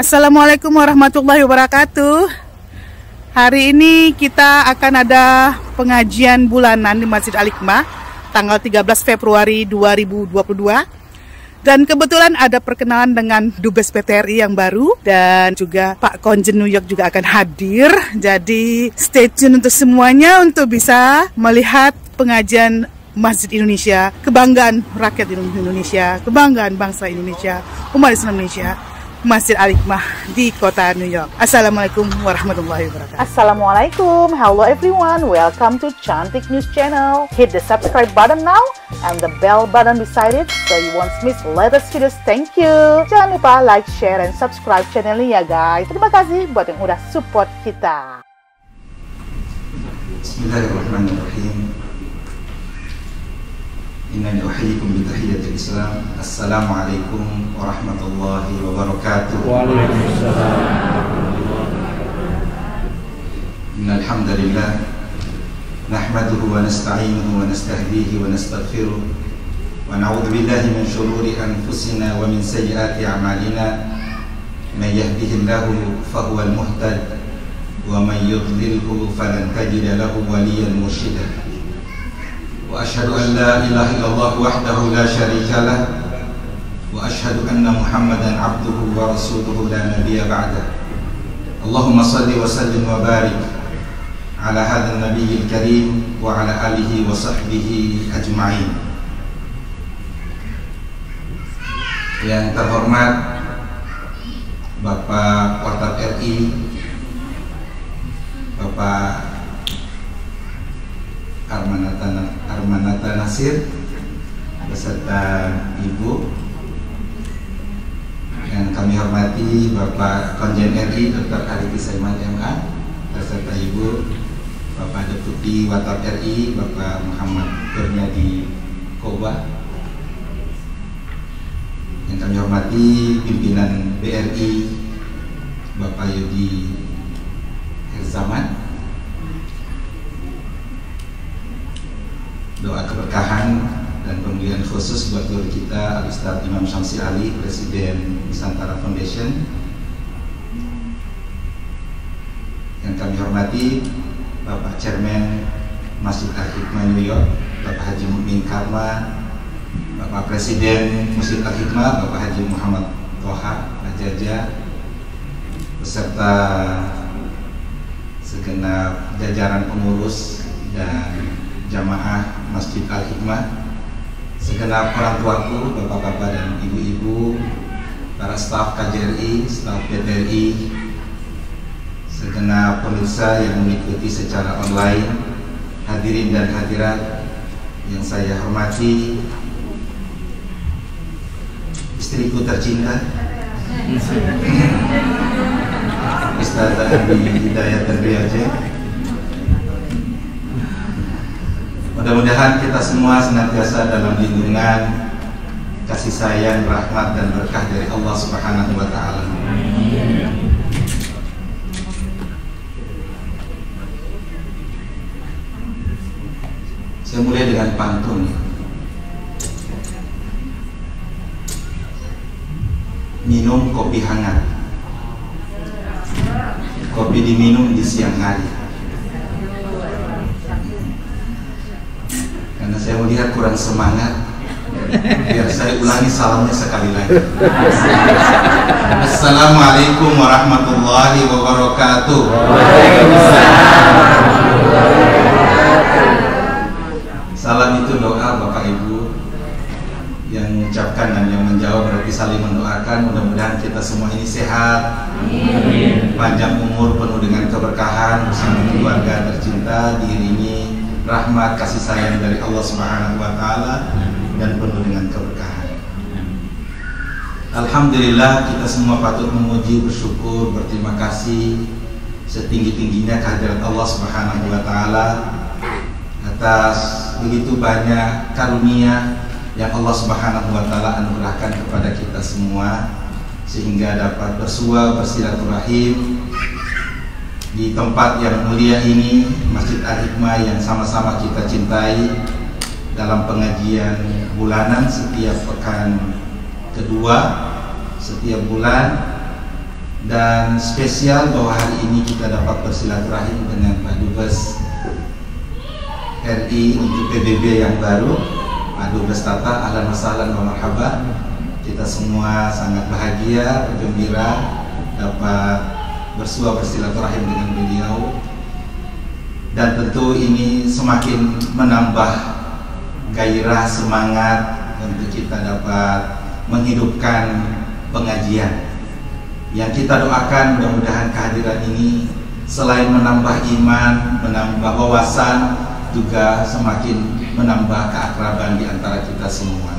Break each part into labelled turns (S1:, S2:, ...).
S1: Assalamualaikum warahmatullahi wabarakatuh. Hari ini kita akan ada pengajian bulanan di Masjid Al-Hikmah tanggal 13 Februari 2022. Dan kebetulan ada perkenalan dengan Dubes PTRI yang baru dan juga Pak Konjen New York juga akan hadir. Jadi stay tune untuk semuanya untuk bisa melihat pengajian Masjid Indonesia, kebanggaan rakyat Indonesia, kebanggaan bangsa Indonesia, umat Islam Indonesia, Masjid Al-Hikmah di kota New York. Assalamualaikum warahmatullahi wabarakatuh.
S2: Assalamualaikum, hello everyone, welcome to Cantik News Channel. Hit the subscribe button now and the bell button beside it so you won't miss latest videos. Thank you. Jangan lupa like, share, and subscribe channel ini ya guys. Terima kasih buat yang udah support kita.
S3: Bismillahirrahmanirrahim. Innani uhyikum bi tahiyyatil Islam. Assalamualaikum warahmatullahi wabarakatuh.
S4: Waalaikumsalam.
S3: Innal hamdalillah nahmaduhu wa nasta'inuhu wa nastahdihi wa nastaghfiruh wa na'udzu billahi min shururi anfusina wa min sayyiati a'malina. Man yahdihillahu fahuwal muhtad wa man yudlilhu falan tajida lahu waliyyan mursyida. Wa asyhadu an la ilaha illallah wahdahu la syarika lah wa asyhadu anna Muhammadan abduhu wa rasuluhu la nabiyya ba'dah. Allahumma shalli wa sallim wa barik ala hadzal nabiyil karim wa ala alihi wa sahbihi ajma'in. Yang terhormat Bapak Wakaf RI, Bapak Armanata Nasir beserta Ibu, yang kami hormati Bapak Konjen RI Dr. Arifin Saiman MA beserta Ibu, Bapak Deputi Wakaf RI Bapak Muhammad Kurniadi Koba, yang kami hormati pimpinan BRI Bapak Yudi Herzaman. Doa keberkahan dan pemilihan khusus buat guru kita Al-Ustadz Imam Syamsi Ali, Presiden Nusantara Foundation. Yang kami hormati Bapak Chairman Masjid Al-Hikmah New York, Bapak Haji Mu'min Karma, Bapak Presiden Masjid Al-Hikmah, Bapak Haji Muhammad Toha Rajaja, beserta segenap jajaran pengurus dan jamaah Masjid Al-Hikmah, segenap orang tuaku, bapak-bapak dan ibu-ibu, para staf KJRI, staf PTRI, segenap pemirsa yang mengikuti secara online, hadirin dan hadirat yang saya hormati, istriku tercinta, Ustazah Andi Hidayat Terbiaje. Mudah-mudahan kita semua senantiasa dalam lindungan, kasih sayang, rahmat dan berkah dari Allah Subhanahu wa Ta'ala. Saya mulai dengan pantun. Minum kopi hangat. Kopi diminum di siang hari. Karena saya melihat kurang semangat, biar saya ulangi salamnya sekali lagi. Assalamualaikum warahmatullahi wabarakatuh. Salam itu doa Bapak Ibu. Yang mengucapkan dan yang menjawab berarti saling mendoakan. Mudah-mudahan kita semua ini sehat, panjang umur, penuh dengan keberkahan bersama keluarga tercinta, diiringi rahmat kasih sayang dari Allah Subhanahu wa Ta'ala dan penuh dengan keberkahan. Alhamdulillah, kita semua patut memuji, bersyukur, berterima kasih setinggi-tingginya kehadirat Allah Subhanahu wa Ta'ala atas begitu banyak karunia yang Allah Subhanahu wa Ta'ala anugerahkan kepada kita semua, sehingga dapat bersua, bersilaturahim di tempat yang mulia ini, Masjid Al-Hikmah yang sama-sama kita cintai, dalam pengajian bulanan setiap pekan kedua setiap bulan Dan spesial bahwa hari ini kita dapat bersilaturahim dengan Pak Dubes RI untuk PBB yang baru, Pak Dubes Tata. Ahlan wa sahlan wa marhaban. Kita semua sangat bahagia, bergembira dapat bersilaturahim dengan beliau, dan tentu ini semakin menambah gairah, semangat untuk kita dapat menghidupkan pengajian. Yang kita doakan mudah-mudahan kehadiran ini selain menambah iman, menambah wawasan, juga semakin menambah keakraban di antara kita semua.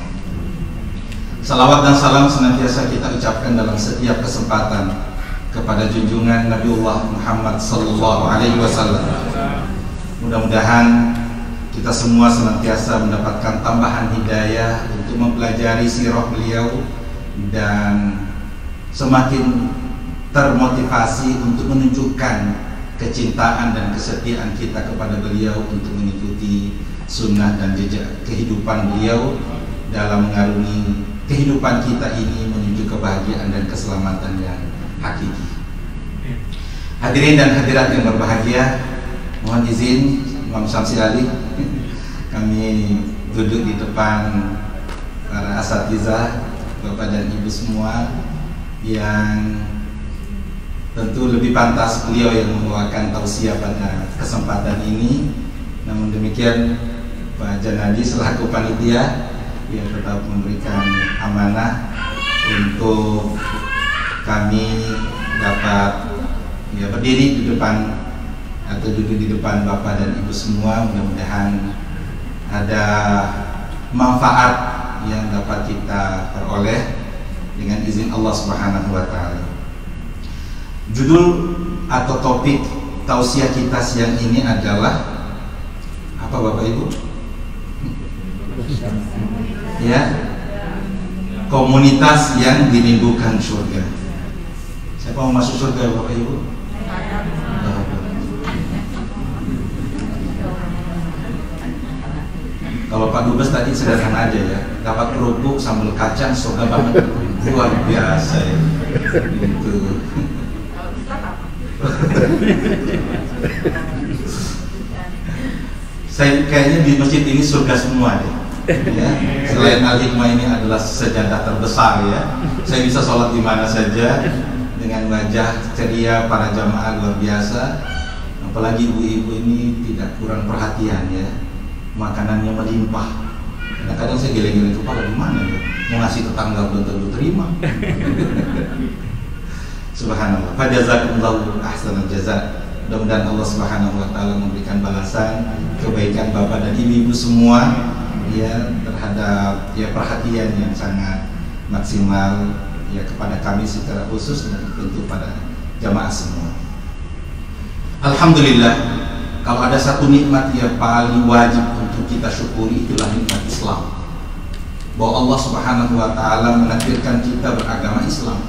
S3: Salawat dan salam senantiasa kita ucapkan dalam setiap kesempatan kepada junjungan Nabiullah Muhammad sallallahu alaihi wasallam. Mudah-mudahan kita semua senantiasa mendapatkan tambahan hidayah untuk mempelajari sirah beliau dan semakin termotivasi untuk menunjukkan kecintaan dan kesetiaan kita kepada beliau untuk mengikuti sunnah dan jejak kehidupan beliau dalam mengarungi kehidupan kita ini menuju kebahagiaan dan keselamatan yang hakiki. Hadirin dan hadirat yang berbahagia, mohon izin Imam Syamsi Ali, kami duduk di depan para asatizah, Bapak dan Ibu semua, yang tentu lebih pantas beliau yang membawakan tausiah pada kesempatan ini. Namun demikian Pak Janadi selaku panitia yang tetap memberikan amanah untuk kami dapat berdiri di depan atau duduk di depan Bapak dan Ibu semua. Mudah-mudahan ada manfaat yang dapat kita peroleh dengan izin Allah Subhanahu wa Ta'ala. Judul atau topik tausiah kita siang ini adalah apa Bapak Ibu? Ya, komunitas yang dirindukan surga. Siapa mau masuk surga Bapak Ibu? Kalau Pak Dubes tadi sederhana aja ya, dapat kerupuk sambal kacang surga banget, luar biasa ya. Gitu. Saya kayaknya di masjid ini surga semua deh. Ya, selain Al-Hikmah ini adalah sejadah terbesar ya. Saya bisa sholat di mana saja dengan wajah ceria para jamaah luar biasa. Apalagi ibu-ibu ini tidak kurang perhatian ya. Makanannya melimpah. Kadang-kadang saya geleng-geleng kepala, gimana ya? Mau ngasih tetangga belum tentu terima. Subhanallah. Fajazakumullahu ahsanal jazaa. Mudah-mudahan Allah Subhanahu wa Ta'ala memberikan balasan kebaikan Bapak dan Ibu semua ya terhadap ya perhatian yang sangat maksimal ya kepada kami secara khusus dan tentu pada jamaah semua. Alhamdulillah, kalau ada satu nikmat yang paling wajib untuk kita syukuri, itulah nikmat Islam. Bahwa Allah Subhanahu wa Ta'ala menakdirkan kita beragama Islam.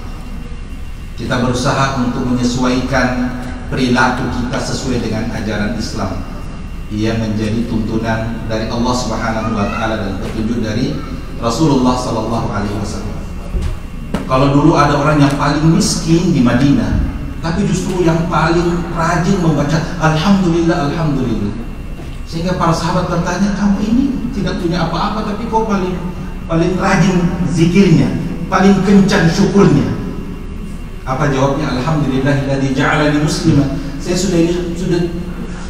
S3: Kita berusaha untuk menyesuaikan perilaku kita sesuai dengan ajaran Islam. Ia menjadi tuntunan dari Allah Subhanahu wa Ta'ala dan petunjuk dari Rasulullah sallallahu alaihi wasallam. Kalau dulu ada orang yang paling miskin di Madinah, tapi justru yang paling rajin membaca Alhamdulillah, Alhamdulillah. Sehingga para sahabat bertanya, kamu ini tidak punya apa-apa tapi kok paling rajin zikirnya, paling kencang syukurnya. Apa jawabnya? Alhamdulillahilladzi ja'alani musliman. Saya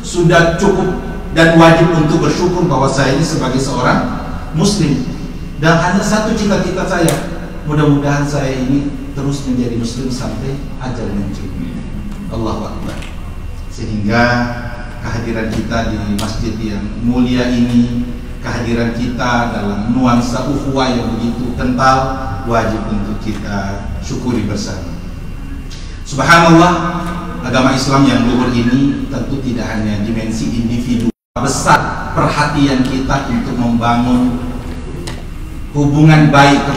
S3: sudah cukup dan wajib untuk bersyukur bahwa saya ini sebagai seorang muslim. Dan hanya satu cita-cita saya, mudah-mudahan saya ini terus menjadi muslim sampai ajal menjemput. Allahu Akbar. Sehingga kehadiran kita di masjid yang mulia ini, kehadiran kita dalam nuansa ukhuwah yang begitu kental, wajib untuk kita syukuri bersama. Subhanallah, agama Islam yang luhur ini tentu tidak hanya dimensi individu, besar perhatian kita untuk membangun hubungan baik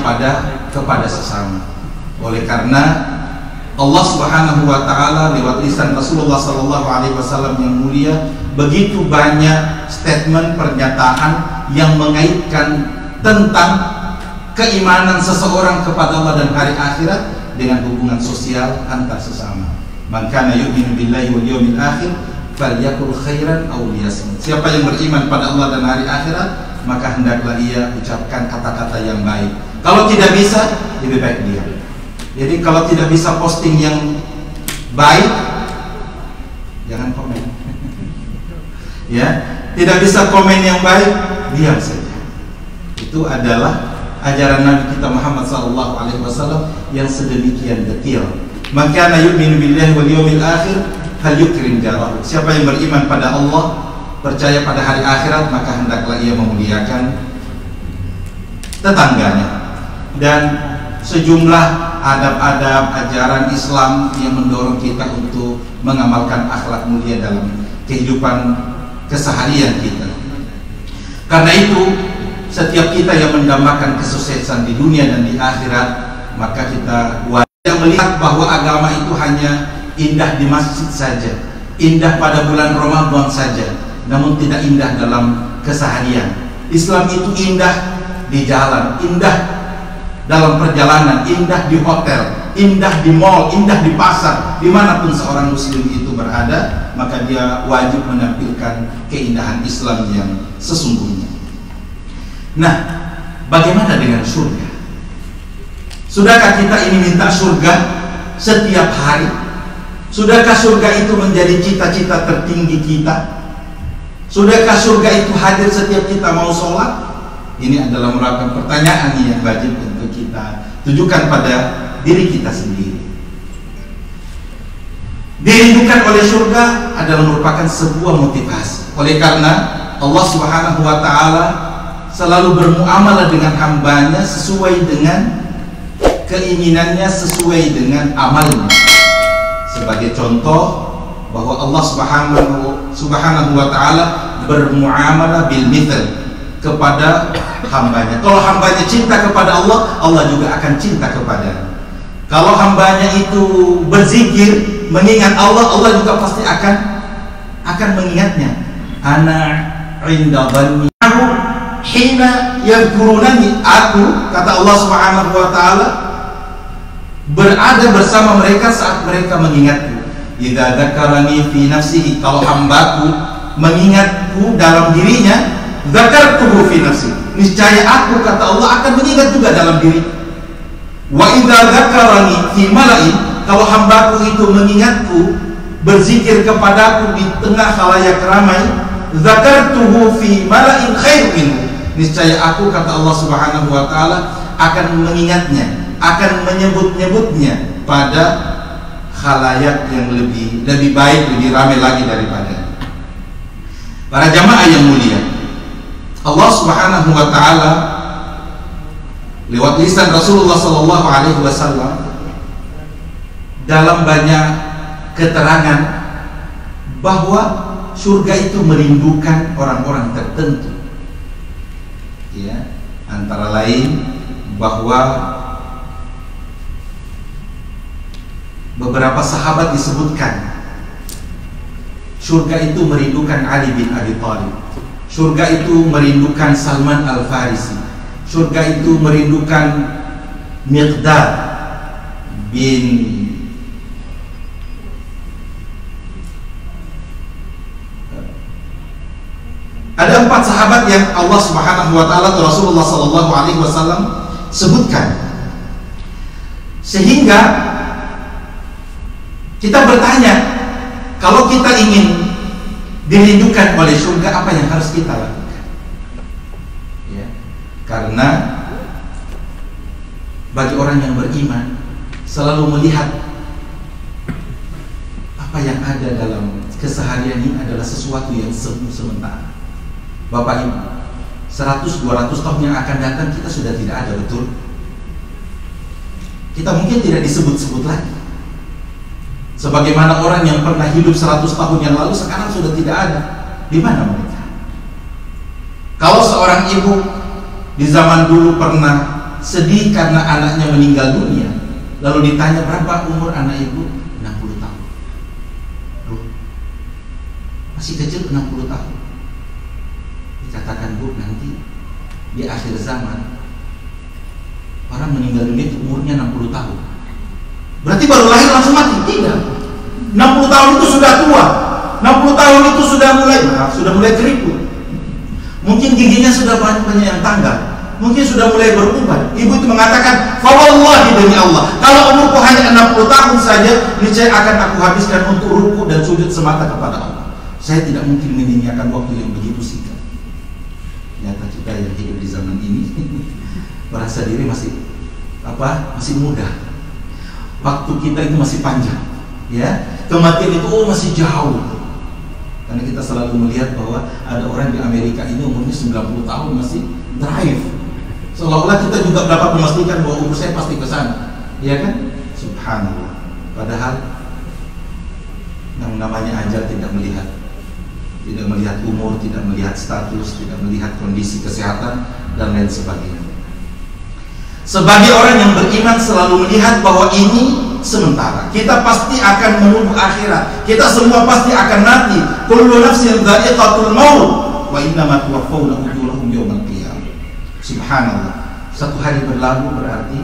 S3: kepada sesama. Oleh karena Allah Subhanahu wa Ta'ala lewat lisan Rasulullah sallallahu alaihi wasallam yang mulia begitu banyak statement, pernyataan yang mengaitkan tentang keimanan seseorang kepada Allah dan hari akhirat. dengan hubungan sosial antar sesama. Man kana yu'minu billahi wal yawmil akhir falyakul khairan aw liyasmut. Siapa yang beriman pada Allah dan hari akhirat, maka hendaklah ia ucapkan kata-kata yang baik. Kalau tidak bisa, lebih baik diam. Jadi kalau tidak bisa posting yang baik, jangan komen. Ya, tidak bisa komen yang baik, diam saja. Itu adalah ajaran Nabi kita Muhammad SAW yang sedemikian detail. Man kana yu'minu billahi wal yawmil akhir falyukrim jarahu. Siapa yang beriman pada Allah, percaya pada hari akhirat, maka hendaklah ia memuliakan tetangganya. Dan sejumlah adab-adab ajaran Islam yang mendorong kita untuk mengamalkan akhlak mulia dalam kehidupan keseharian kita. Karena itu, setiap kita yang mendambakan kesuksesan di dunia dan di akhirat, maka kita wajib melihat bahwa agama itu hanya indah di masjid saja, indah pada bulan Ramadan saja, namun tidak indah dalam keseharian. Islam itu indah di jalan, indah dalam perjalanan, indah di hotel, indah di mall, indah di pasar. Dimanapun seorang muslim itu berada, maka dia wajib menampilkan keindahan Islam yang sesungguhnya. Nah, bagaimana dengan surga? Sudahkah kita ini minta surga setiap hari? Sudahkah surga itu menjadi cita-cita tertinggi kita? Sudahkah surga itu hadir setiap kita mau sholat? Ini adalah merupakan pertanyaan yang wajib untuk kita tujukan pada diri kita sendiri. Dirindukan oleh surga adalah merupakan sebuah motivasi. Oleh karena Allah Subhanahu wa Ta'ala selalu bermuamalah dengan hambanya sesuai dengan keinginannya, sesuai dengan amalnya. Sebagai contoh bahwa Allah Subhanahu wa Ta'ala bermuamalah bil mithal kepada hambanya. Kalau hambanya cinta kepada Allah, Allah juga akan cinta kepadanya. Kalau hambanya itu berzikir, mengingat Allah, Allah juga pasti akan mengingatnya. Ana inda dhanni hina yadhkurunani. Aku, kata Allah Subhanahu wa Ta'ala, berada bersama mereka saat mereka mengingatku. Idza dzakarani fi nafsihi, kalau hambaku mengingatku dalam dirinya, dzakartuhu fi nafsi, niscaya aku, kata Allah, akan mengingat juga dalam diri. Wa idza dzakarani fi mala'i, kalau hambaku itu mengingatku, berzikir kepadaku di tengah khalayak ramai, dzakartuhu fi mala'in khairin minhu, niscaya aku, kata Allah Subhanahu wa Ta'ala, akan mengingatnya, akan menyebut-nyebutnya pada khalayak yang lebih baik, lebih ramai lagi daripada. Para jamaah yang mulia, Allah Subhanahu wa Ta'ala lewat lisan Rasulullah sallallahu alaihi wasallam dalam banyak keterangan bahwa surga itu merindukan orang-orang tertentu. Ya, antara lain bahwa beberapa sahabat disebutkan surga itu merindukan Ali bin Abi Thalib, surga itu merindukan Salman Al-Farisi, surga itu merindukan Miqdad bin ada 4 sahabat yang Allah Subhanahu wa Ta'ala atau Rasulullah sallallahu alaihi wasallam sebutkan. Sehingga kita bertanya, kalau kita ingin dirindukan oleh surga, apa yang harus kita lakukan? Ya, karena bagi orang yang beriman selalu melihat apa yang ada dalam keseharian ini adalah sesuatu yang semu sementara. Bapak Ibu, 100-200 tahun yang akan datang kita sudah tidak ada, betul? Kita mungkin tidak disebut-sebut lagi. Sebagaimana orang yang pernah hidup 100 tahun yang lalu sekarang sudah tidak ada. Di mana mereka? Kalau seorang ibu di zaman dulu pernah sedih karena anaknya meninggal dunia, lalu ditanya berapa umur anak ibu? 60 tahun. Loh, masih kecil 60 tahun. Dikatakan, Bu, nanti di akhir zaman orang meninggal dunia itu umurnya 60 tahun. tahun itu sudah tua, 60 tahun itu sudah mulai keriput. Mungkin giginya sudah banyak yang tanggal, mungkin sudah mulai beruban. Ibu itu mengatakan, fa wallahi demi Allah, kalau umurku hanya 60 tahun saja, niscaya akan aku habiskan untuk ruku dan sujud semata kepada Allah. Saya tidak mungkin menyia-nyiakan waktu yang begitu singkat. Nyata kita yang hidup di zaman ini merasa diri masih muda. Waktu kita itu masih panjang, ya. Kematian itu masih jauh. Karena kita selalu melihat bahwa ada orang di Amerika ini umurnya 90 tahun masih drive. Seolah-olah kita juga dapat memastikan bahwa umur saya pasti ke sana. Iya kan? Subhanallah. Padahal yang namanya ajal tidak melihat umur, tidak melihat status, tidak melihat kondisi kesehatan dan lain sebagainya. Sebagai orang yang beriman selalu melihat bahwa ini sementara. Kita pasti akan menunggu akhirat. Kita semua pasti akan mati. Kullu nafsin dha'iqatul maut wa innama tuwaffawna ujurahum yawmal qiyamah. Subhanallah. Satu hari berlalu berarti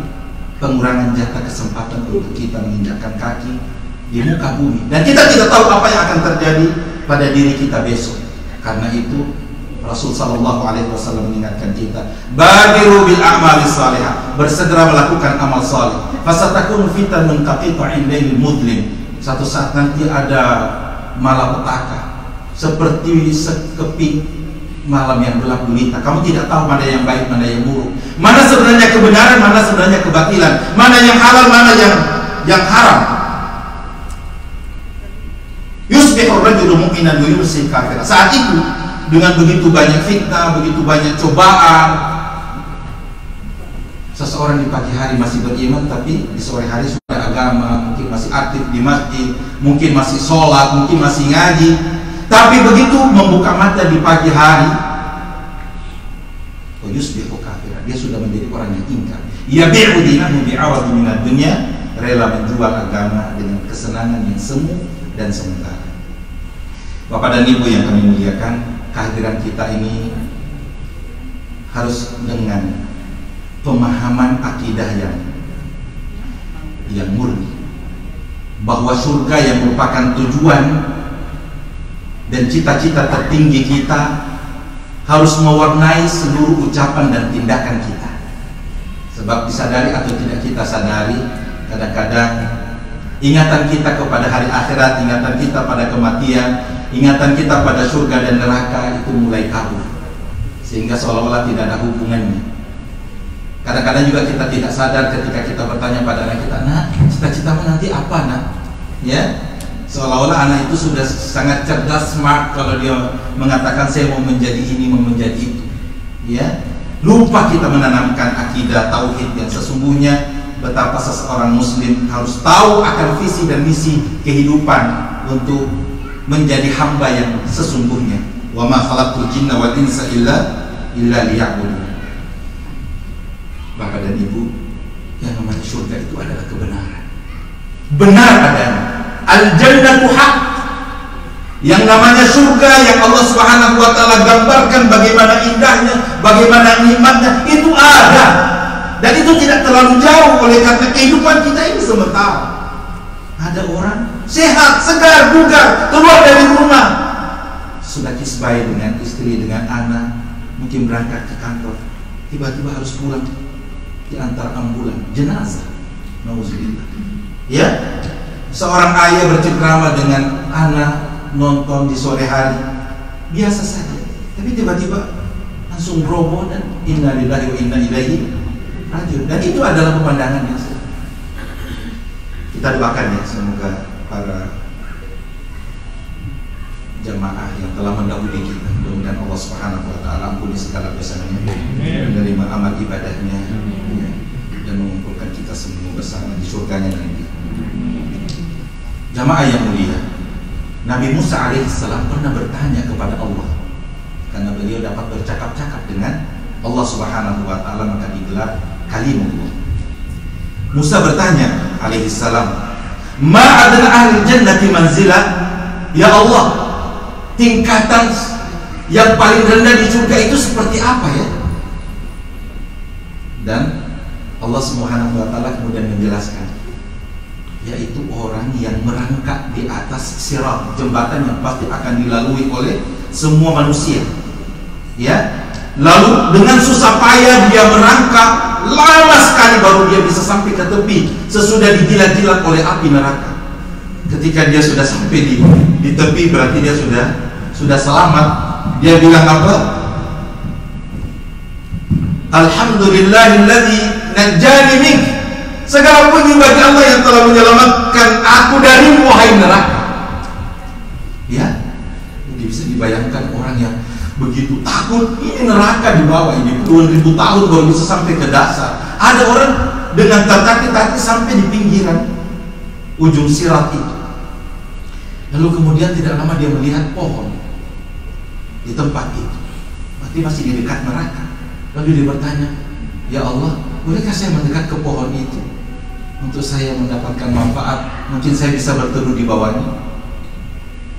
S3: pengurangan jatah kesempatan untuk kita menginjakkan kaki di muka bumi. Dan kita tidak tahu apa yang akan terjadi pada diri kita besok. Karena itu Rasul sallallahu alaihi wasallam mengingatkan kita, badiru bil a'mali salihah, bersegera melakukan amal saleh. Fasatakunu fitanun qatita'in lailil mudlim. Satu saat nanti ada malapetaka seperti sekeping malam yang gelap gulita. Kamu tidak tahu mana yang baik, mana yang buruk, mana sebenarnya kebenaran, mana sebenarnya kebatilan, mana yang halal, mana yang haram. Yusbihu rajulu mu'minan wa yumsi kafiran. Saat itu dengan begitu banyak fitnah, begitu banyak cobaan, seseorang di pagi hari masih beriman, tapi di sore hari sudah agama, mungkin masih aktif di masjid, mungkin masih sholat, mungkin masih ngaji, tapi begitu membuka mata di pagi hari, yusbihu kafiran, dia sudah menjadi orang yang ingkar. Yabi'u dinahu bi'awadi minad dunya, rela menjual agama dengan kesenangan yang semu dan sementara. Bapak dan Ibu yang kami muliakan, kehadiran kita ini harus dengan pemahaman akidah yang murni, bahwa surga yang merupakan tujuan dan cita-cita tertinggi kita harus mewarnai seluruh ucapan dan tindakan kita. Sebab disadari atau tidak kita sadari, kadang-kadang ingatan kita kepada hari akhirat, ingatan kita pada kematian, ingatan kita pada surga dan neraka itu mulai kabur, sehingga seolah-olah tidak ada hubungannya. Kadang-kadang juga kita tidak sadar ketika kita bertanya pada anak kita, "Nak, cita-citamu nanti apa, Nak?" Ya, seolah-olah anak itu sudah sangat cerdas, smart kalau dia mengatakan saya mau menjadi ini, mau menjadi itu. Ya, lupa kita menanamkan akidah tauhid yang sesungguhnya. Betapa seseorang muslim harus tahu akan visi dan misi kehidupan untuk menjadi hamba yang sesungguhnya. Wa ma khalaqtul jinna wal insa illa liya'budun. Bapak dan Ibu, yang namanya surga itu adalah kebenaran. Benar adanya. Al-jannatu haq. Yang namanya surga yang Allah Subhanahu wa taala gambarkan bagaimana indahnya, bagaimana nikmatnya, itu ada. Dan itu tidak terlalu jauh, oleh karena kehidupan kita ini sementara. Ada orang sehat, segar, bugar, keluar dari rumah, sudah kisbay dengan istri, dengan anak, mungkin berangkat ke kantor, tiba-tiba harus pulang diantar ambulan, jenazah. Nauzubillah. Ya, seorang ayah bercengkrama dengan anak, nonton di sore hari, biasa saja, tapi tiba-tiba langsung roboh dan inna lillahi wa inna ilaihi. Dan itu adalah pemandangan yang kita doakan ya, semoga para jamaah yang telah mendahului kita, mudah-mudahan Allah Subhanahu wa taala ampuni segala dosanya, menerima amal ibadahnya, ya, dan mengumpulkan kita semua bersama di surganya nanti. Jamaah yang mulia, Nabi Musa alaihissalam pernah bertanya kepada Allah, karena beliau dapat bercakap-cakap dengan Allah Subhanahu wa taala, maka digelar kalimullah. Musa bertanya alaihissalam, ma adna ahli jannati manzila, ya Allah, tingkatan yang paling rendah di surga itu seperti apa ya? Dan Allah Subhanahu wa taala kemudian menjelaskan, yaitu orang yang merangkak di atas sirat, jembatan yang pasti akan dilalui oleh semua manusia. Ya, lalu dengan susah payah dia merangkak, lama sekali baru dia bisa sampai ke tepi sesudah dijilat-jilat oleh api neraka. Ketika dia sudah sampai di tepi, berarti dia sudah selamat. Dia bilang apa? Alhamdulillahilladzi najjani mink. Segala puji bagi Allah yang telah menyelamatkan aku darimu, wahai neraka. Ya, jadi bisa dibayangkan orang yang begitu takut, ini neraka di bawah ini puluhan ribu tahun baru bisa sampai ke dasar. Ada orang dengan tertatih-tatih sampai di pinggiran ujung sirat itu. Lalu kemudian tidak lama dia melihat pohon di tempat itu, berarti masih di dekat neraka. Lalu dia bertanya, ya Allah, bolehkah saya mendekat ke pohon itu untuk saya mendapatkan manfaat? Mungkin saya bisa berteduh di bawahnya.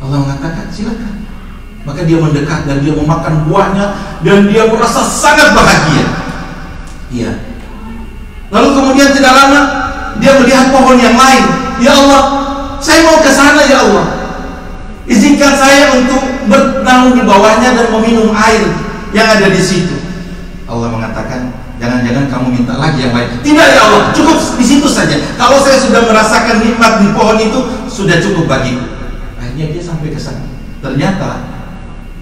S3: Allah mengatakan, silakan. Maka dia mendekat dan dia memakan buahnya dan dia merasa sangat bahagia. Iya. Lalu kemudian tidak lama dia melihat pohon yang lain. Ya Allah, saya mau ke sana ya Allah. Izinkan saya untuk bernaung di bawahnya dan meminum air yang ada di situ. Allah mengatakan, jangan-jangan kamu minta lagi yang lain. Tidak ya Allah, cukup di situ saja. Kalau saya sudah merasakan nikmat di pohon itu, sudah cukup bagiku. Akhirnya dia sampai ke sana. Ternyata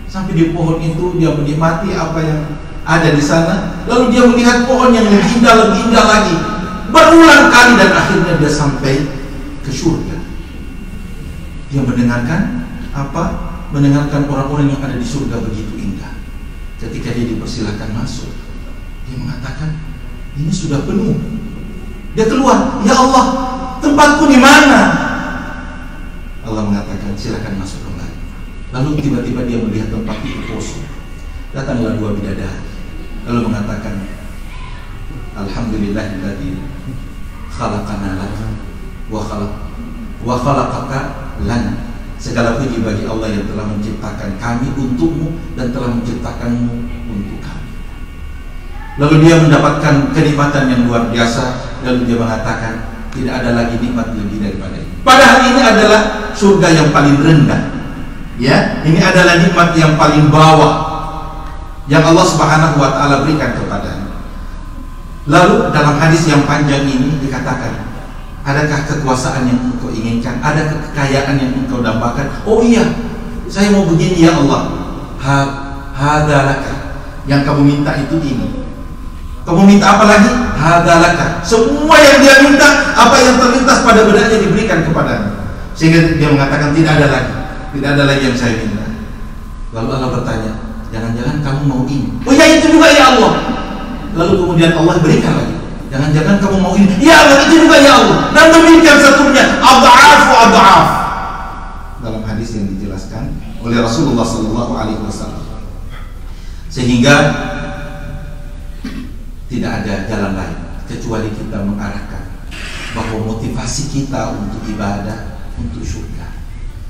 S3: sampai di pohon itu dia menikmati apa yang ada di sana. Lalu dia melihat pohon yang lebih indah lagi. Berulang kali dan akhirnya dia sampai ke surga. Dia mendengarkan mendengarkan orang-orang yang ada di surga begitu indah. Ketika dia dipersilakan masuk, dia mengatakan, ini sudah penuh. Dia keluar, ya Allah, tempatku di mana? Allah mengatakan, silakan masuk kembali. Lalu tiba-tiba dia melihat tempat itu kosong. Datanglah dua bidadari, lalu mengatakan, Alhamdulillahilladzi khalaqana laka wa khalaqaka lana. Segala puji bagi Allah yang telah menciptakan kami untukmu dan telah menciptakanmu untuk kami. Lalu dia mendapatkan kenikmatan yang luar biasa. Lalu dia mengatakan, tidak ada lagi nikmat lebih daripada ini. Padahal ini adalah surga yang paling rendah. Ya, ini adalah nikmat yang paling bawah yang Allah Subhanahu wa taala berikan kepadanya. Lalu dalam hadis yang panjang ini dikatakan, adakah kekuasaan yang engkau inginkan? Adakah kekayaan yang engkau dambakan? Oh iya, saya mau begini ya Allah. Hadalaka. Yang kamu minta itu ini. Kamu minta apa lagi? Hadalaka. Semua yang dia minta, apa yang terlintas pada benaknya diberikan kepadanya. Sehingga dia mengatakan tidak ada lagi. Tidak ada lagi yang saya minta. Lalu Allah bertanya, jangan-jangan kamu mau ini? Oh ya, itu juga ya Allah. Lalu kemudian Allah berikan lagi. Jangan-jangan kamu mau ini? Ya Allah, itu juga ya Allah. Dan demikian seterusnya, adha'af. Dalam hadis yang dijelaskan oleh Rasulullah SAW. Sehingga tidak ada jalan lain kecuali kita mengarahkan bahwa motivasi kita untuk ibadah, untuk surga.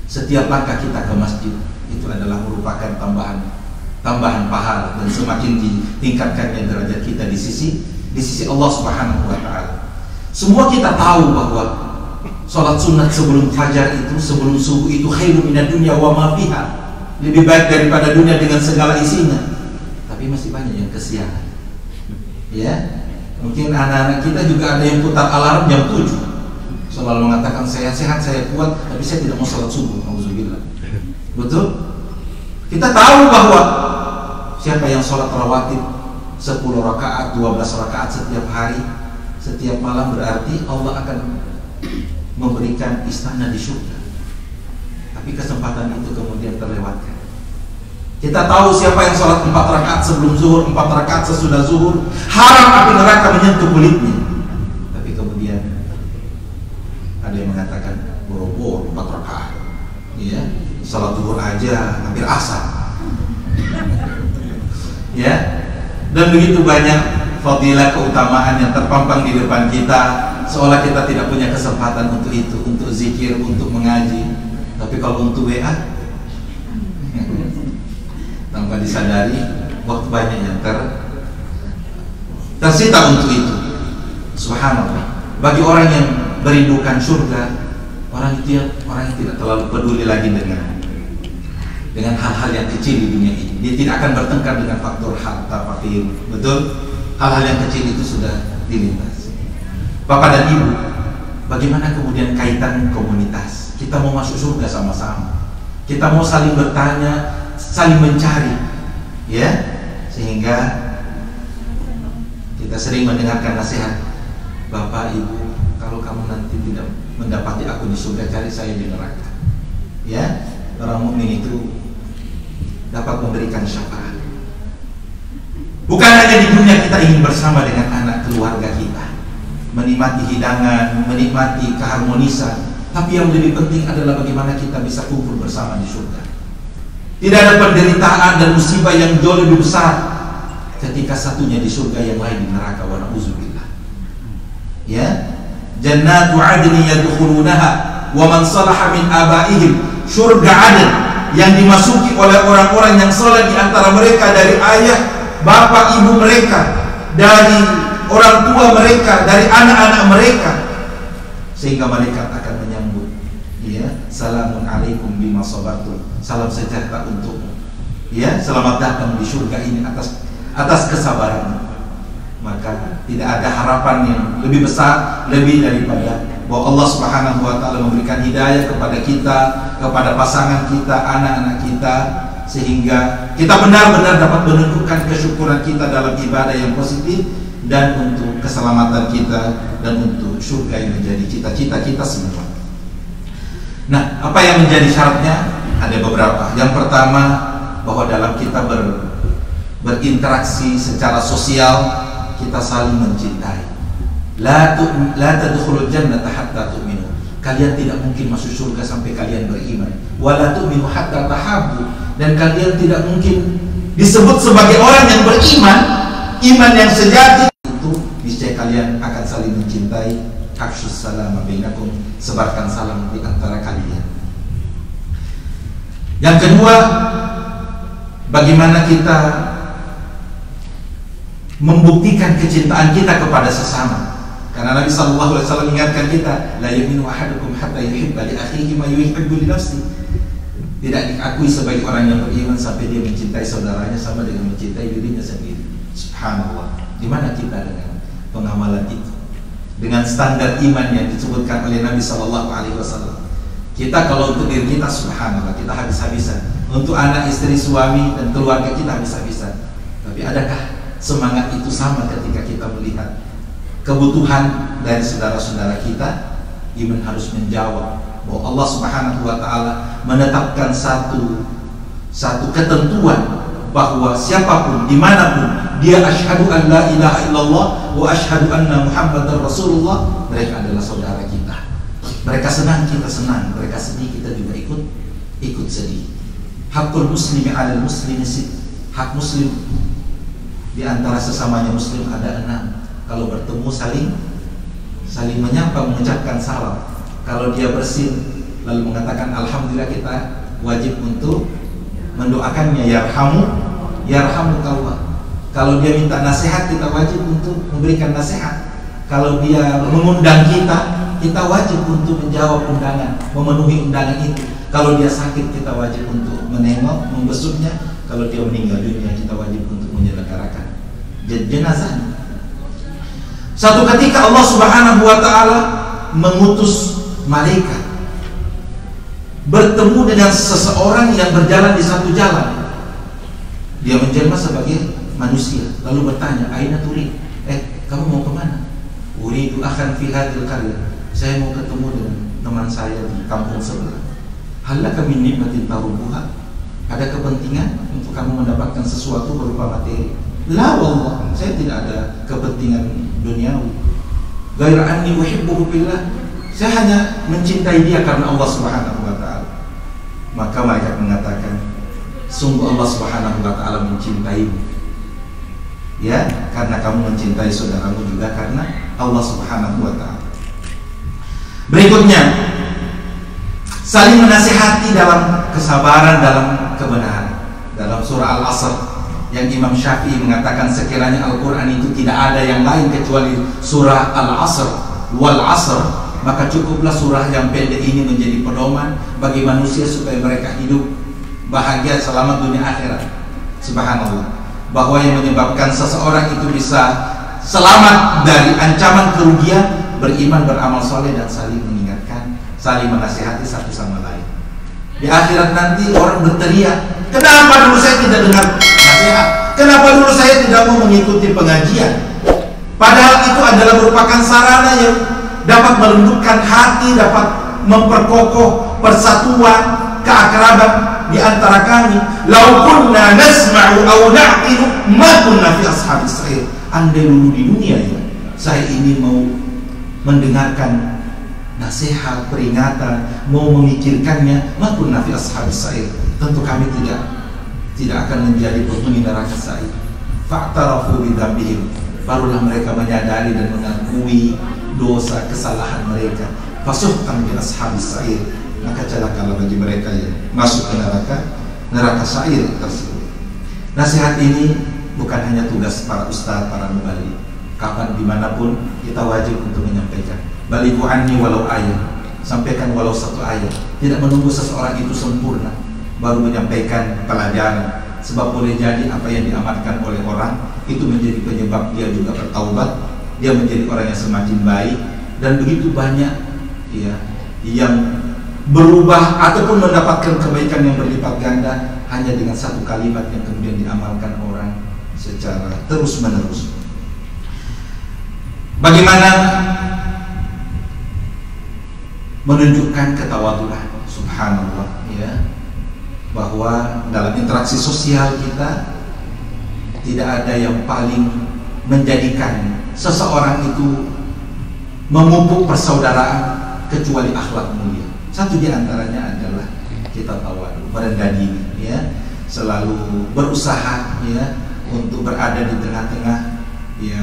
S3: Setiap langkah kita ke masjid itu adalah merupakan tambahan pahala dan semakin ditingkatkannya derajat kita di sisi Allah Subhanahu wa taala. Semua kita tahu bahwa salat sunat sebelum fajar itu, sebelum subuh itu khairun minad dunya wa ma fiha. Lebih baik daripada dunia dengan segala isinya. Tapi masih banyak yang kesiangan. Ya. Mungkin anak-anak kita juga ada yang putar alarm jam 7. Selalu mengatakan saya sehat, saya kuat, tapi saya tidak mau salat subuh. Alhamdulillah. Betul? Kita tahu bahwa siapa yang salat rawatib 10 rakaat, 12 rakaat setiap hari, setiap malam, berarti Allah akan memberikan istana di surga. Tapi kesempatan itu kemudian terlewatkan. Kita tahu siapa yang sholat 4 rakaat sebelum zuhur, 4 rakaat sesudah zuhur, haram api neraka menyentuh kulitnya. Tapi kemudian ada yang mengatakan boro-boro 4 rakaat, ya, sholat zuhur aja hampir asar. Ya, dan begitu banyak fadilah keutamaan yang terpampang di depan kita, seolah kita tidak punya kesempatan untuk itu, untuk zikir, untuk mengaji. Tapi kalau untuk WA, tanpa disadari waktu banyak yang tersita untuk itu. Subhanallah. Bagi orang yang merindukan surga, orang itu tidak terlalu peduli lagi dengan hal-hal yang kecil di dunia ini. Dia tidak akan bertengkar dengan faktor harta, fakir. Betul? Hal-hal yang kecil itu sudah dilintas. Bapak dan Ibu, bagaimana kemudian kaitan komunitas? Kita mau masuk surga sama-sama. Kita mau saling bertanya, saling mencari, ya, sehingga kita sering mendengarkan nasihat, Bapak Ibu, kalau kamu nanti tidak mendapati aku di surga, cari saya di neraka. Ya, orang mukmin itu dapat memberikan syafaat. Bukan hanya di dunia kita ingin bersama dengan anak keluarga kita, menikmati hidangan, menikmati keharmonisan, tapi yang lebih penting adalah bagaimana kita bisa kumpul bersama di surga. Tidak ada penderitaan dan musibah yang jauh lebih besar ketika satunya di surga, yang lain di neraka. Wa na'udzubillah. Ya, jannatu adni yadkhulunaha wa man salaha min abaihim. Surga Aden yang dimasuki oleh orang-orang yang saleh di antara mereka, dari ayah, bapak, ibu mereka, dari orang tua mereka, dari anak-anak mereka, sehingga malaikat akan menyambut, ya, salamun alaikum bima sabartum, salam sejahtera untukmu, ya, selamat datang di surga ini atas kesabaranmu. Maka tidak ada harapan yang lebih besar, lebih daripada bahwa Allah Subhanahu wa Ta'ala memberikan hidayah kepada kita, kepada pasangan kita, anak-anak kita, sehingga kita benar-benar dapat menunjukkan kesyukuran kita dalam ibadah yang positif, dan untuk keselamatan kita, dan untuk surga yang menjadi cita-cita kita semua. Nah, apa yang menjadi syaratnya? Ada beberapa. Yang pertama, bahwa dalam kita berinteraksi secara sosial, kita saling mencintai. La tadkhulul jannata hatta tu'minu. Kalian tidak mungkin masuk surga sampai kalian beriman. Wa la tu'minu hatta tahabbu. Dan kalian tidak mungkin disebut sebagai orang yang beriman, iman yang sejati, itu niscaya kalian akan saling mencintai. Afshus salam bainakum, sebarkan salam di antara kalian. Yang kedua, bagaimana kita membuktikan kecintaan kita kepada sesama. Karena Nabi sallallahu alaihi wasallam mengingatkan kita, la yu'minu ahadukum hatta yuhibba li akhihi ma yuhibbu li nafsihi. Tidak diakui sebagai orang yang beriman sampai dia mencintai saudaranya sama dengan mencintai dirinya sendiri. Subhanallah. Di mana kita dengan pengamalan itu? Dengan standar iman yang disebutkan oleh Nabi sallallahu alaihi wasallam. Kita kalau untuk diri kita, subhanallah, kita habis-habisan. Untuk anak, istri, suami, dan keluarga kita habis-habisan. Tapi adakah semangat itu sama ketika kita melihat kebutuhan dari saudara-saudara kita? Iman harus menjawab bahwa Allah Subhanahu wa Ta'ala menetapkan satu ketentuan bahwa siapapun dimanapun dia asyhadu an la ilaha illallah wa asyhadu anna muhammadar rasulullah, mereka adalah saudara kita. Mereka senang, kita senang. Mereka sedih, kita juga ikut sedih. Hakul muslimi 'alal muslimi sid. Hak muslim di antara sesamanya muslim ada 6. Kalau bertemu saling menyapa, mengucapkan salam. Kalau dia bersin lalu mengatakan alhamdulillah, kita wajib untuk mendoakannya, yarhamukallah. Kalau dia minta nasihat, kita wajib untuk memberikan nasihat. Kalau dia mengundang kita wajib untuk menjawab undangan, memenuhi undangan itu. Kalau dia sakit, kita wajib untuk menengok, membesuknya. Kalau dia meninggal dunia, kita wajib untuk menyelenggarakan jenazahnya. Suatu ketika Allah Subhanahu wa Ta'ala mengutus malaikat bertemu dengan seseorang yang berjalan di satu jalan. Dia menjelma sebagai manusia, lalu bertanya, aina turid? Kamu mau kemana? Uridu akhan fi hadhil qaryah. Saya mau ketemu dengan teman saya di kampung sebelah. Halaka min nikmatin tarubuha. Ada kepentingan untuk kamu mendapatkan sesuatu berupa materi? La wallah, saya tidak ada kepentingan duniawi. Ghaira anni uhibbuhu billah. Saya hanya mencintai dia karena Allah Subhanahu wa Ta'ala. Maka malaikat mengatakan, sungguh Allah Subhanahu wa Ta'ala mencintaimu, ya, karena kamu mencintai saudaramu juga karena Allah Subhanahu wa Ta'ala. Berikutnya, saling menasihati dalam kesabaran, dalam kebenaran. Dalam surah Al-Asr yang Imam Syafi'i mengatakan sekiranya Al-Quran itu tidak ada yang lain kecuali surah Al-Asr, wal Asr, maka cukuplah surah yang pendek ini menjadi pedoman bagi manusia supaya mereka hidup bahagia selamat dunia akhirat. Subhanallah, bahwa yang menyebabkan seseorang itu bisa selamat dari ancaman kerugian, beriman, beramal soleh, dan saling mengingatkan, saling menasihati satu sama lain. Di akhirat nanti orang berteriak, kenapa dulu saya tidak dengar nasihat? Kenapa dulu saya tidak mau mengikuti pengajian? Padahal itu adalah merupakan sarana yang dapat melembutkan hati, dapat memperkokoh persatuan, keakraban di antara kami. Lau kunna nasma'u aw na'qilu ma kunna fi ashabis sa'ir. Andai dulu di dunia ya, saya ini mau mendengarkan nasihat, peringatan, mau memikirkannya, ma kunna fi ashabis sa'ir. Tentu kami tidak akan menjadi penghuni neraka sa'ir. Fa'tarafu bidzambihim. Barulah mereka menyadari dan mengakui dosa kesalahan mereka. Fasuhqan bi ashabis sa'ir. Maka celakalah bagi mereka yang masuk ke neraka sa'ir tersebut. Nasihat ini bukan hanya tugas para ustaz, para mubalik. Kapan dimanapun kita wajib untuk menyampaikan. Balighu anni walau ayat. Sampaikan walau satu ayat. Tidak menunggu seseorang itu sempurna baru menyampaikan pelajaran. Sebab boleh jadi apa yang diamalkan oleh orang itu menjadi penyebab dia juga bertaubat, dia menjadi orang yang semakin baik, dan begitu banyak ya yang berubah ataupun mendapatkan kebaikan yang berlipat ganda hanya dengan satu kalimat yang kemudian diamalkan orang secara terus menerus. Bagaimana menunjukkan ketawaduan? Subhanallah ya, bahwa dalam interaksi sosial kita tidak ada yang paling menjadikan seseorang itu memupuk persaudaraan kecuali akhlak mulia. Satu di antaranya adalah kita tawadu, merendah diri ya, selalu berusaha ya untuk berada di tengah-tengah ya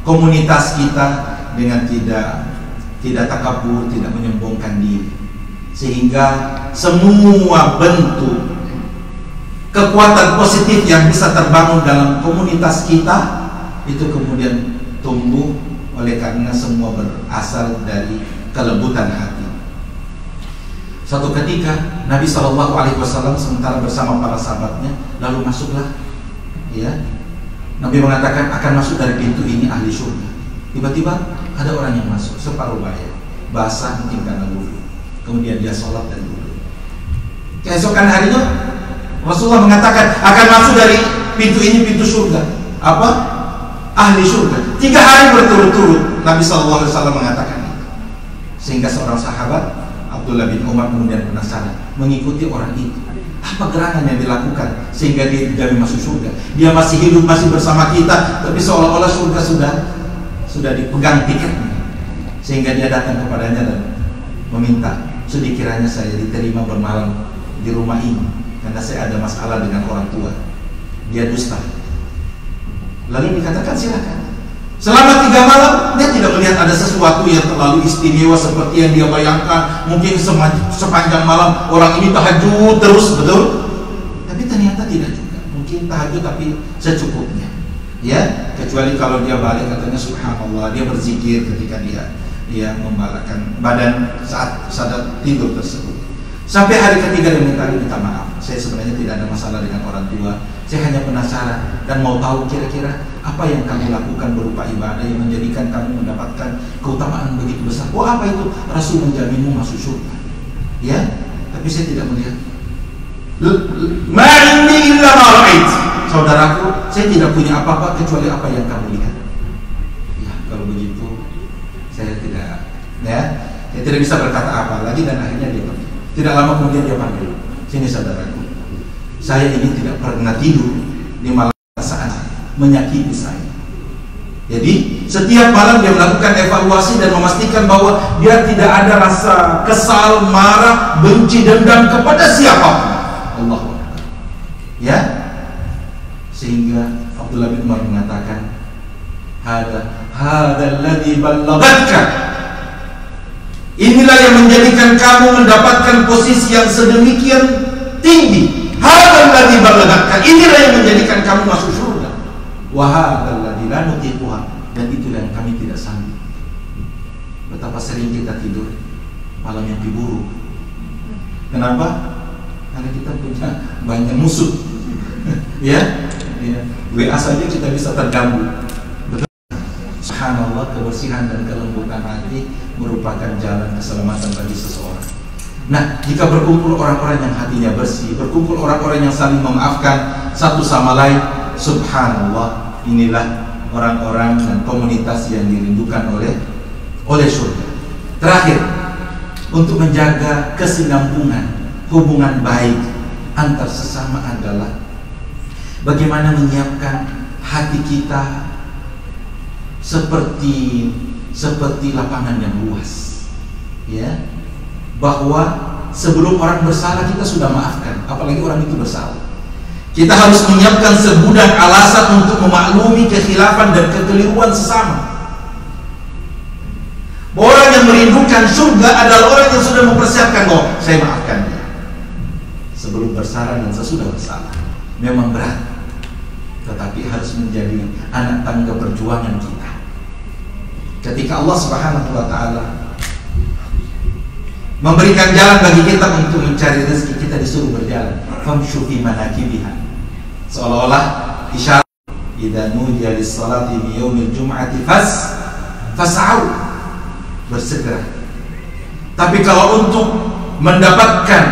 S3: komunitas kita dengan tidak takabur, tidak menyombongkan diri, sehingga semua bentuk kekuatan positif yang bisa terbangun dalam komunitas kita itu kemudian tumbuh oleh karena semua berasal dari kelembutan hati. Suatu ketika Nabi SAW sementara bersama para sahabatnya, lalu masuklah ya, Nabi mengatakan akan masuk dari pintu ini ahli surga. Tiba-tiba ada orang yang masuk separuh badan, basah mungkin karena wudu. Kemudian dia sholat dan wudu. Keesokan harinya Rasulullah mengatakan akan masuk dari pintu ini pintu surga. Apa? Ahli surga. 3 hari berturut-turut Nabi SAW mengatakan itu. Sehingga seorang sahabat Abdullah bin Umar kemudian penasaran mengikuti orang itu. Apa gerangan yang dilakukan sehingga dia dijamin masuk surga? Dia masih hidup, masih bersama kita, tapi seolah-olah surga sudah dipegang tiketnya. Sehingga dia datang kepadanya dan meminta, "Sudi kiranya saya diterima bermalam di rumah ini karena saya ada masalah dengan orang tua." Dia dusta. Lalu dikatakan silakan. Selama 3 malam dia tidak melihat ada sesuatu yang terlalu istimewa seperti yang dia bayangkan. Mungkin sepanjang malam orang ini tahajud terus, betul? Tapi ternyata tidak juga. Mungkin tahajud tapi secukupnya. Ya, kecuali kalau dia balik katanya subhanallah, dia berzikir ketika dia membalikkan badan saat sadar tidur tersebut. Sampai hari ketiga dia minta maaf. Saya sebenarnya tidak ada masalah dengan orang tua. Saya hanya penasaran dan mau tahu kira-kira apa yang kamu lakukan berupa ibadah yang menjadikan kamu mendapatkan keutamaan begitu besar. Oh, apa itu? Rasul menjaminmu masuk surga. Ya, tapi saya tidak melihat. Ma'indi illa ma'ra'id. Saudaraku, saya tidak punya apa-apa kecuali apa yang kamu lihat. Ya, kalau begitu saya tidak bisa berkata apa lagi, dan akhirnya dia pergi. Tidak lama kemudian dia panggil, "Sini saudaraku, saya ini tidak pernah tidur di malam saat menyakiti saya." Jadi setiap malam dia melakukan evaluasi dan memastikan bahwa dia tidak ada rasa kesal, marah, benci, dendam kepada siapapun. Allahu Akbar. Ya, sehingga Abdullah bin Umar mengatakan, "Hada alladhi ballagatka." Inilah yang menjadikan kamu mendapatkan posisi yang sedemikian tinggi. Hadzal ladzi ballagatka. Inilah yang menjadikan kamu masuk surga. Wa hadzal ladzi la nutiquha. Dan itulah yang kami tidak sanggup. betapa sering kita tidur malam mimpi buruk. Kenapa? Karena kita punya banyak musuh. Ya, WA saja kita bisa terganggu. Betul. Subhanallah, kebersihan dan kelembutan hati merupakan jalan keselamatan bagi seseorang. Nah, jika berkumpul orang-orang yang hatinya bersih, berkumpul orang-orang yang saling memaafkan satu sama lain, subhanallah, inilah orang-orang dan komunitas yang dirindukan oleh surga. Terakhir, untuk menjaga kesinambungan hubungan baik antar sesama adalah bagaimana menyiapkan hati kita seperti lapangan yang luas, ya, bahwa sebelum orang bersalah kita sudah maafkan, apalagi orang itu bersalah. Kita harus menyiapkan segudang alasan untuk memaklumi kekhilafan dan kekeliruan sesama. Orang yang merindukan surga adalah orang yang sudah mempersiapkan, oh, saya maafkan dia sebelum bersalah dan sesudah bersalah. Memang berat, tetapi harus menjadi anak tangga perjuangan kita. Ketika Allah Subhanahu wa Ta'ala memberikan jalan bagi kita untuk mencari rezeki, kita disuruh berjalan. Famshu fi manakibiha, seolah-olah isyarat idza nudiya lis-salati fi yaumil jum'ati fas'au, bersegera. Tapi kalau untuk mendapatkan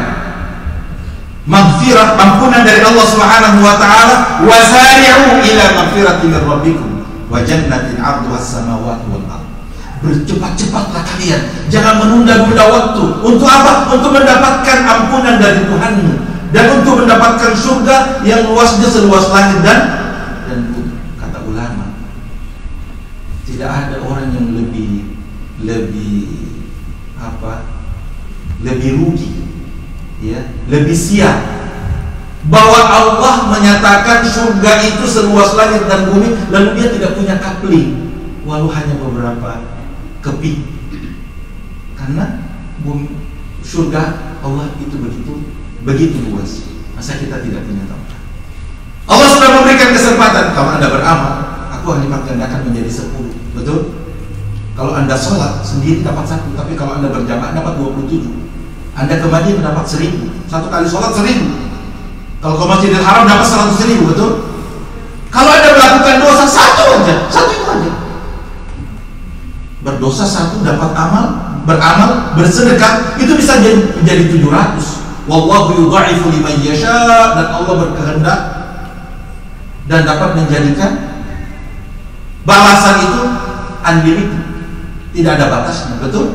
S3: maghfirah, ampunan dari Allah Subhanahu wa Ta'ala, wasari'u ila maghfirati min rabbikum wa jannatin 'arduha as-samawati wal ardh. Bercepat-cepatlah kalian, jangan menunda-nunda waktu. Untuk apa? Untuk mendapatkan ampunan dari Tuhanmu dan untuk mendapatkan surga yang luasnya seluas langit dan bumi. Kata ulama, tidak ada orang yang lebih rugi, ya, lebih sia, bahwa Allah menyatakan surga itu seluas langit dan bumi, lalu dia tidak punya kapling, walau hanya beberapa keping. Karena surga Allah itu begitu luas, masa kita tidak punya tempat? Allah sudah memberikan kesempatan. Kalau Anda beramal, aku lipat gandakan menjadi 10. Betul? Kalau Anda sholat sendiri dapat 1, tapi kalau Anda berjamaah dapat 27. Anda ke masjid dapat 1000. Satu kali sholat 1000. Kalau ke Masjidil Haram dapat 100.000. Betul? Kalau Anda melakukan dosa satu itu aja. Berdosa 1 dapat beramal, bersedekah itu bisa menjadi 700. Wallahu yudha'ifu liman yasha, dan Allah berkehendak dan dapat menjadikan balasan itu unlimited, tidak ada batasnya. Betul?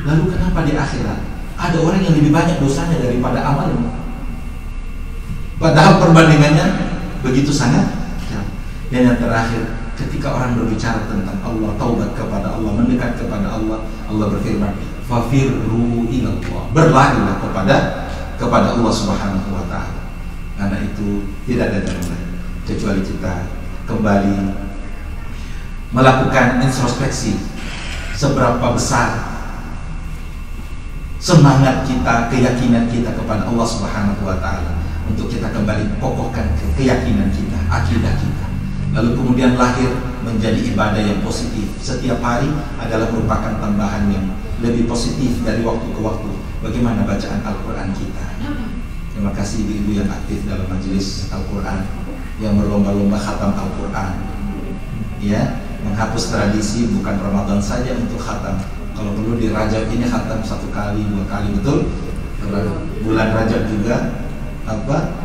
S3: Lalu kenapa di akhirat ada orang yang lebih banyak dosanya daripada amalnya, padahal perbandingannya begitu sangat jauh? Dan yang terakhir, ketika orang berbicara tentang Allah, taubat kepada Allah, mendekat kepada Allah, Allah berfirman, fafirru ilallah, berlarilah kepada Allah Subhanahu wa Ta'ala. Karena itu tidak ada jalan lain kecuali kita kembali melakukan introspeksi, seberapa besar semangat kita, keyakinan kita kepada Allah Subhanahu wa Ta'ala, untuk kita kembali kokohkan keyakinan kita, akidah kita. Lalu kemudian lahir menjadi ibadah yang positif. Setiap hari adalah merupakan tambahan yang lebih positif dari waktu ke waktu. Bagaimana bacaan Al-Quran kita? Terima kasih ibu-ibu yang aktif dalam majelis Al-Quran, yang berlomba-lomba khatam Al-Quran, ya, menghapus tradisi bukan Ramadan saja untuk khatam. Kalau perlu di Rajab ini khatam 1 kali, 2 kali, betul? Bulan Rajab juga,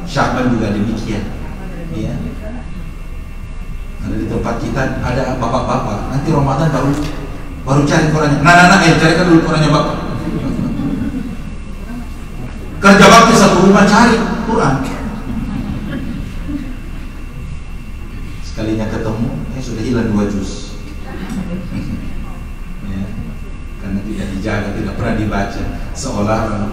S3: Sya'ban juga demikian, ya. Ada di tempat kita ada bapak-bapak, nanti Ramadan baru cari Qurannya. Nah, carikan dulu Qurannya bapak. Kerja bakti satu rumah cari Quran. Sekalinya ketemu, sudah hilang 2 juz. Ya, karena tidak dijaga, tidak pernah dibaca. Seolah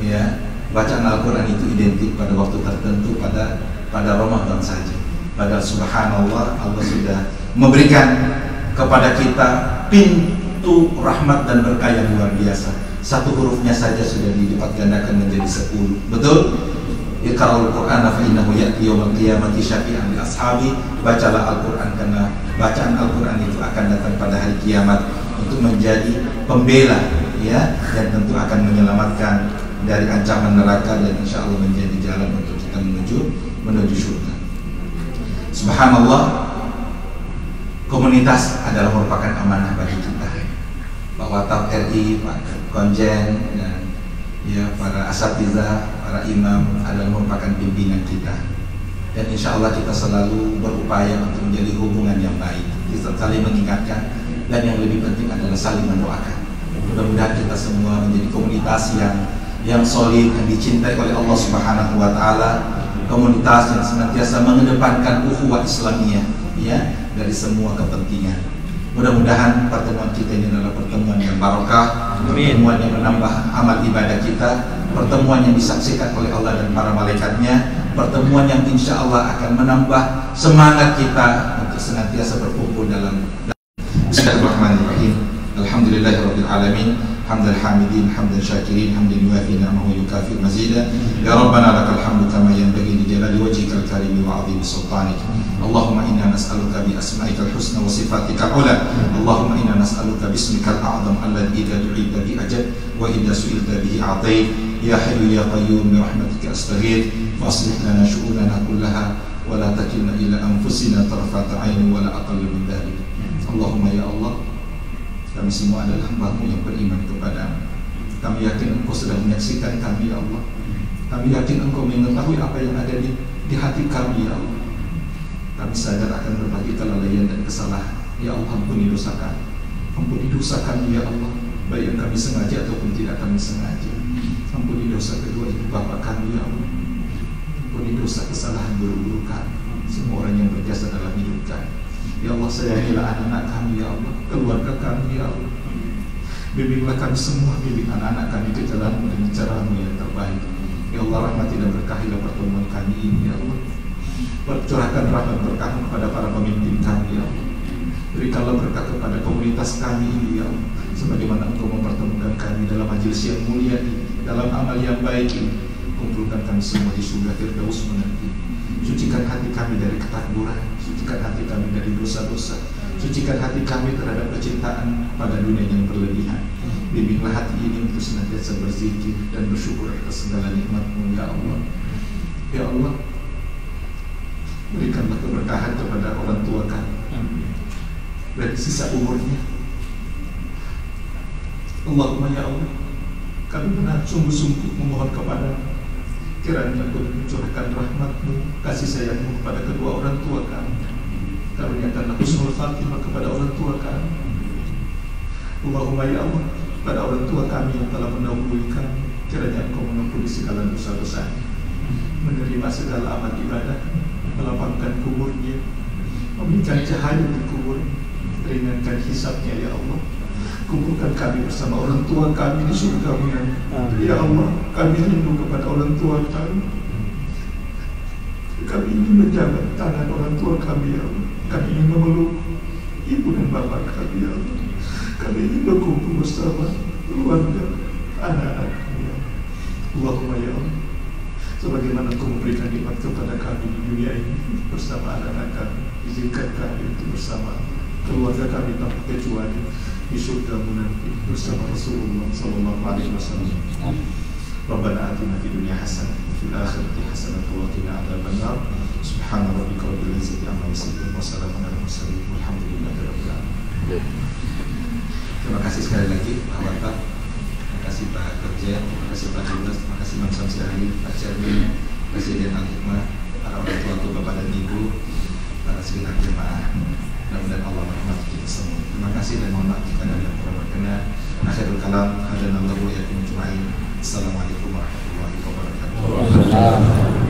S3: ya, bacaan Al-Quran itu identik pada waktu tertentu, pada Ramadan saja. Padahal subhanallah, Allah sudah memberikan kepada kita pintu rahmat dan berkah yang luar biasa. 1 hurufnya saja sudah dilipat gandakan menjadi 10. Betul? Iqra'ul Qur'ana fa innahu ya'ti yaumil qiyamati syafi'an li ashabi. Bacalah Al-Quran, karena bacaan Al-Quran itu akan datang pada hari kiamat untuk menjadi pembela, ya, dan tentu akan menyelamatkan dari ancaman neraka dan insya Allah menjadi jalan untuk kita menuju surga. Subhanallah, komunitas adalah merupakan amanah bagi kita. Pak Watap RI, Pak Konjen, dan ya para asatizah, para imam adalah merupakan pimpinan kita. Dan insya Allah kita selalu berupaya untuk menjadi hubungan yang baik. Kita saling mengingatkan, dan yang lebih penting adalah saling mendoakan. Mudah-mudahan kita semua menjadi komunitas yang solid, yang dicintai oleh Allah Subhanahu Wa Taala. Komunitas yang senantiasa mengedepankan ukhuwah Islamiyah, ya, dari semua kepentingan. Mudah-mudahan pertemuan kita ini adalah pertemuan yang barokah, pertemuan yang menambah amal ibadah kita, pertemuan yang disaksikan oleh Allah dan para malaikatnya, pertemuan yang insya Allah akan menambah semangat kita untuk senantiasa berkumpul dalam Bismillahirrahmanirrahim. Alhamdulillahirabbil alamin. Hamdal hamidin, hamdan syakirin, hamdan yuwafi ni'amahu yukafir mazida. Ya Rabbana lakal hamdu kama yanbaghi li jalali wajhikal karimi wa 'azimi sultanik. Allahumma inna nas'aluka bi asma'ikal husna wa sifatikal ula. Allahumma inna nas'aluka bismikal a'zam alladhi idza du'ita bi ajab wa idza su'ilta bihi a'tait. Ya hayyu ya qayyum bi rahmatika astaghith wa aslih lana syu'unana kullaha wa la takilna ila anfusina tarfata 'ainin wa la aqalla min dhalik. Allahumma ya Allah, kami semua adalah hamba-Mu yang beriman kepadamu. Kami yakin Engkau sedang menyaksikan kami, ya Allah. Kami yakin Engkau mengetahui apa yang ada di hati kami, ya Allah. Kami sadar akan berbagai kelalaian dan kesalahan. Ya Allah, ampuni dosa kami. Ampuni dosa kami, ya Allah, baik yang kami sengaja ataupun tidak kami sengaja. Ampuni dosa kedua ibu bapa kami, ya Allah. Ampuni dosa kesalahan guru-guru kami, semua orang yang berjasa dalam hidup kami. Ya Allah, sayangilah anak-anak kami, ya Allah, keluarga kami, ya Allah. Bimbinglah kami semua, bimbing anak-anak kami ke jalan-Mu dengan cara-Mu yang terbaik. Ya Allah, rahmati dan berkahilah pertemuan kami ini, ya Allah. Curahkan rahmat berkah kepada para pemimpin kami, ya Allah. Berikanlah berkah kepada komunitas kami ini, ya Allah. Sebagaimana Engkau mempertemukan kami dalam majelis yang mulia ini, dalam amal yang baik ini, kumpulkan kami semua di surga Firdaus nanti. Sucikan hati kami dari ketakburan, sucikan hati kami dari dosa-dosa, sucikan hati kami terhadap kecintaan pada dunia yang berlebihan. Bimbinglah hati ini untuk senantiasa berzikir dan bersyukur atas segala nikmat-Mu, ya Allah. Ya Allah, berikanlah keberkahan kepada orang tua kami dari sisa umurnya. Allahumma ya Allah, kami benar sungguh-sungguh memohon kepada-Mu, kiranya Engkau mencurahkan rahmat-Mu, kasih sayang-Mu kepada kedua orang tua kami. Karuniakanlah husnul khatimah kepada orang tua kami. Allahumma ya Allah, pada orang tua kami yang telah mendahului kami, kiranya Engkau mengampuni segala dosa-dosa, menerima segala amal ibadah, melapangkan kuburnya, memberikan cahaya di kubur, ringankan hisabnya, ya Allah. Kumpulkan kami bersama orang tua kami di surga-Mu. Ya Allah, kami rindu kepada orang tua kami. Kami ingin menjabat tangan orang tua kami, ya Allah. Kami ingin memeluk ibu dan bapak kami, ya Allah. Kami ingin berkumpul bersama keluarga, anak-anak kami, ya Allah. Allahumma ya Allah, sebagaimana Engkau memberikan nikmat kepada kami di dunia ini bersama anak-anak kami, izinkan kami untuk bersama keluarga kami tanpa kecuali di surga-Mu nanti bersama Rasulullah sallallahu alaihi wasallam. Rabbana atina fid dunya hasanah wa fil akhirati hasanah wa qina adzabannar. Subhana rabbika rabbil izzati amma yasifun wa salamun alal mursalin walhamdulillahi rabbil alamin. Terima kasih sekali lagi Pak Watap, terima kasih Pak Kerja, terima kasih Pak Jules, terima kasih Imam Samsiari, Pak Cermin, Presiden Al-Hikmah, para orang tua Bapak dan Ibu, para segenap jemaah. Mudah-mudahan Allah merahmati kita semua. Terima kasih dan mohon maaf jika ada yang kurang berkenan. Akhirul kalam, hadanallahu wa iyyakum ajma'in. Assalamualaikum warahmatullahi wabarakatuh.